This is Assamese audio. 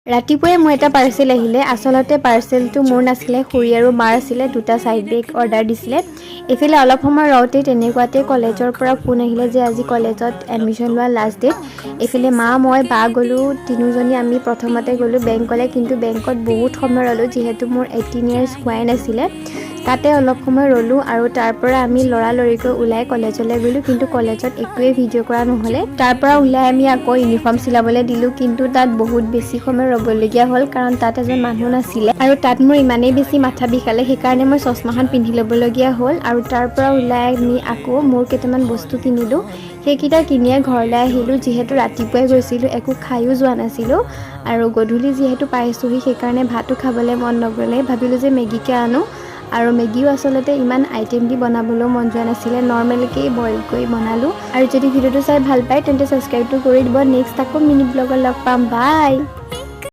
ৰাতিপুৱাই মোৰ এটা পাৰ্চেল আহিলে আচলতে পাৰ্চেলটো মোৰ নাছিলে খুৰী আৰু মাৰ আছিলে দুটা সাইড বেগ অৰ্ডাৰ দিছিলে এফালে অলপ সময় ৰওতে তেনেকুৱাতে কলেজৰ পৰা ফোন আহিলে যে আজি কলেজত এডমিশন লোৱা লাষ্ট ডেট এফালে মা মই বা গলো তিনিজনী আমি প্ৰথমতে গলো বেংকলে কিন্তু বেংকত বহুত সময় ৰলো যেহেতু মোৰ 18 years হোৱাই নাছিলে তাতে অলপ সময় ৰলো আৰু তাৰ পৰা আমি লৰালৰিকৈ উলাই কলেজলৈ গলো কিন্তু কলেজত একোৱে ভিডিও কৰা নহলে তাৰ পৰা উলাই আমি আকৌ ইউনিফৰ্ম সিলাবলৈ দিলো কিন্তু তাত বহুত বেছি সময় ৰবলগীয়া হল কাৰণ তাত এজন মানুহ নাছিলে আৰু তাত মোৰ ইমানেই বেছি মাথা বিখালে সেইকাৰণে মই চশমাখন পিন্ধি লবলগীয়া হল আৰু তাৰ পৰা উলাই আমি আকৌ মোৰ কেইটামান বস্তু কিনিলো সেইকিটা কিনিয়ে ঘৰলৈ আহিলো যেহেতু ৰাতিপুৱাই গৈছিলো একো খাইও যোৱা নাছিলো আৰু গধূলি যেহেতু পাইছোহি সেইকাৰণে ভাতো খাবলৈ মন নগলে ভাবিলো যে মেগীকে আনো আৰু মেগীও আসলতে ইমান আইটেম দি বনাবলৈ মন যোৱা নাছিলে নৰমালকৈ বইল কৰি বনালো আৰু যদি ভিডিওটো চাই ভাল পায় তেন্তে সাবস্ক্ৰাইবটো কৰি দিব নেক্সট আকৌ মিনি ব্লগত লগ পাম বাই